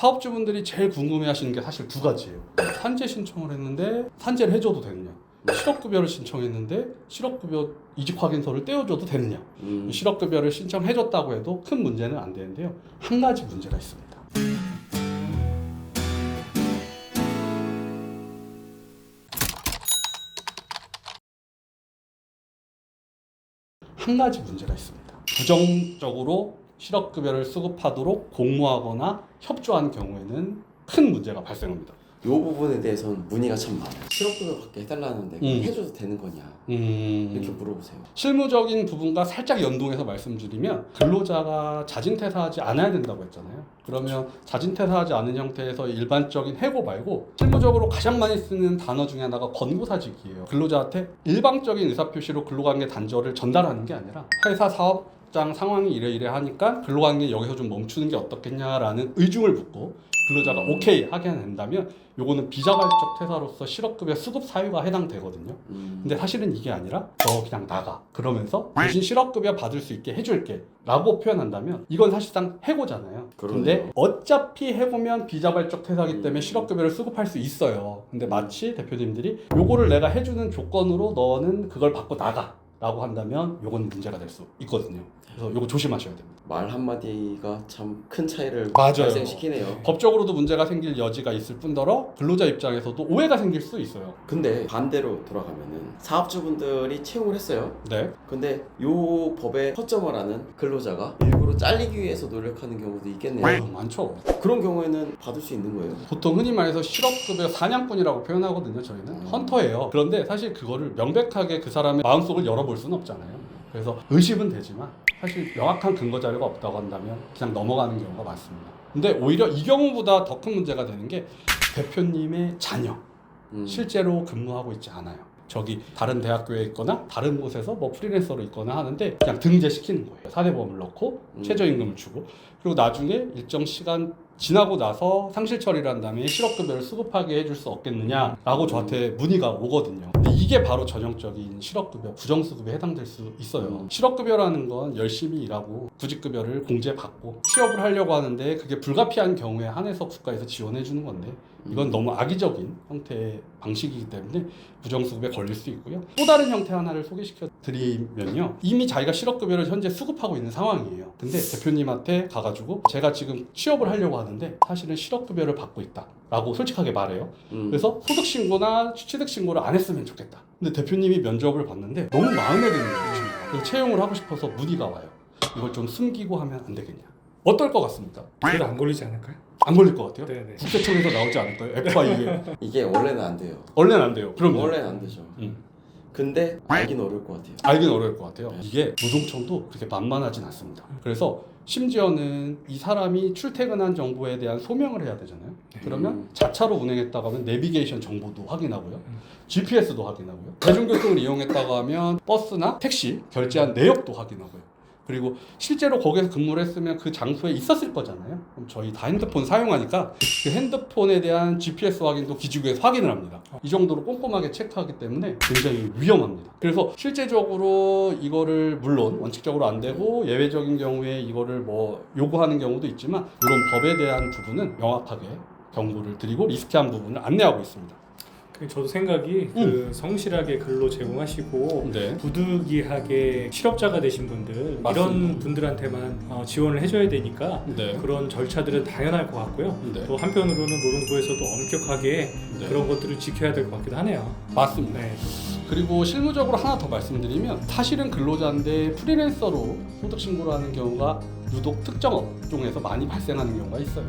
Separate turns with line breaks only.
사업주분들이 제일 궁금해하시는 게 사실 두 가지예요. 산재 신청을 했는데 산재를 해줘도 되느냐, 실업급여를 신청했는데 실업급여 이직 확인서를 떼어줘도 되느냐. 실업급여를 신청해줬다고 해도 큰 문제는 안 되는데요. 한 가지 문제가 있습니다. 한 가지 문제가 있습니다. 부정적으로 실업급여를 수급하도록 공모하거나 협조한 경우에는 큰 문제가 발생합니다.
이 부분에 대해서는 문의가 참 많아요. 실업급여 받게 해달라는데 해줘도 되는 거냐 이렇게 물어보세요.
실무적인 부분과 살짝 연동해서 말씀드리면 근로자가 자진퇴사하지 않아야 된다고 했잖아요. 그러면 자진퇴사하지 않은 형태에서 일반적인 해고 말고 실무적으로 가장 많이 쓰는 단어 중에 하나가 권고사직이에요. 근로자한테 일방적인 의사표시로 근로관계 단절을 전달하는 게 아니라 회사 사업장 상황이 이래 하니까 근로관계 여기서 좀 멈추는 게 어떻겠냐라는 의중을 묻고 근로자가 오케이 하게 된다면 요거는 비자발적 퇴사로서 실업급여 수급 사유가 해당되거든요. 근데 사실은 이게 아니라 너 그냥 나가 그러면서 대신 실업급여 받을 수 있게 해줄게 라고 표현한다면 이건 사실상 해고잖아요. 근데 어차피 해고면 비자발적 퇴사기 때문에 실업급여를 수급할 수 있어요. 근데 마치 대표님들이 요거를 내가 해주는 조건으로 너는 그걸 받고 나가 라고 한다면 요건 문제가 될 수 있거든요. 그래서 요거 조심하셔야 됩니다.
말 한마디가 참 큰 차이를
맞아요.
발생시키네요.
법적으로도 문제가 생길 여지가 있을 뿐더러 근로자 입장에서도 오해가 생길 수 있어요.
근데 반대로 돌아가면은 사업주분들이 채용을 했어요.
네.
근데 요 법에 허점을 하는 근로자가 일부러 잘리기 위해서 노력하는 경우도 있겠네요.
많죠.
그런 경우에는 받을 수 있는 거예요?
보통 흔히 말해서 실업급여 사냥꾼이라고 표현하거든요. 저희는 헌터예요. 그런데 사실 그거를 명백하게 그 사람의 마음속을 열어볼 수는 없잖아요. 그래서 의심은 되지만 사실 명확한 근거 자료가 없다고 한다면 그냥 넘어가는 경우가 많습니다. 근데 오히려 이 경우보다 더 큰 문제가 되는 게 대표님의 자녀 실제로 근무하고 있지 않아요. 저기 다른 대학교에 있거나 다른 곳에서 뭐 프리랜서로 있거나 하는데 그냥 등재시키는 거예요. 사대보험을 넣고 최저임금을 주고 그리고 나중에 일정 시간 지나고 나서 상실 처리를 한 다음에 실업급여를 수급하게 해줄 수 없겠느냐라고 저한테 문의가 오거든요. 근데 이게 바로 전형적인 실업급여 부정수급에 해당될 수 있어요. 실업급여라는 건 열심히 일하고 구직급여를 공제받고 취업을 하려고 하는데 그게 불가피한 경우에 한해서 국가에서 지원해 주는 건데 이건 너무 악의적인 형태의 방식이기 때문에 부정수급에 걸릴 수 있고요. 또 다른 형태 하나를 소개시켜 드리면요. 이미 자기가 실업급여를 현재 수급하고 있는 상황이에요. 근데 대표님한테 가가지고 제가 지금 취업을 하려고 하는데 사실은 실업급여를 받고 있다 라고 솔직하게 말해요. 그래서 소득신고나 취득신고를 안 했으면 좋겠다. 근데 대표님이 면접을 봤는데 너무 마음에 드는 거예요. 그래서 채용을 하고 싶어서 문의가 와요. 이걸 좀 숨기고 하면 안 되겠냐. 어떨 것 같습니까?
그래도 안 걸리지 않을까요?
안 걸릴 것 같아요?
네네.
국세청에서 나오지 않을까요? FIU에.
이게 원래는 안 돼요.
원래는 안 돼요. 그럼요.
원래는 안 되죠. 근데 알긴 어려울 것 같아요.
알긴 어려울 것 같아요. 이게 노동청도 그렇게 만만하진 않습니다. 그래서 심지어는 이 사람이 출퇴근한 정보에 대한 소명을 해야 되잖아요. 그러면 자차로 운행했다고 하면 내비게이션 정보도 확인하고요. GPS도 확인하고요. 대중교통을 이용했다고 하면 버스나 택시 결제한 내역도 확인하고요. 그리고 실제로 거기서 근무를 했으면 그 장소에 있었을 거잖아요. 그럼 저희 다 핸드폰 사용하니까 그 핸드폰에 대한 GPS 확인도 기지국에서 확인을 합니다. 이 정도로 꼼꼼하게 체크하기 때문에 굉장히 위험합니다. 그래서 실제적으로 이거를 물론 원칙적으로 안 되고 예외적인 경우에 이거를 뭐 요구하는 경우도 있지만 이런 법에 대한 부분은 명확하게 경고를 드리고 리스키한 부분을 안내하고 있습니다.
저도 생각이 그 성실하게 근로 제공하시고
네.
부득이하게 실업자가 되신 분들
맞습니다.
이런 분들한테만 지원을 해줘야 되니까
네.
그런 절차들은 당연할 것 같고요.
네.
또 한편으로는 노동부에서도 엄격하게
네.
그런 것들을 지켜야 될 것 같기도 하네요.
맞습니다.
네.
그리고 실무적으로 하나 더 말씀드리면 사실은 근로자인데 프리랜서로 소득신고를 하는 경우가 유독 특정 업종에서 많이 발생하는 경우가 있어요.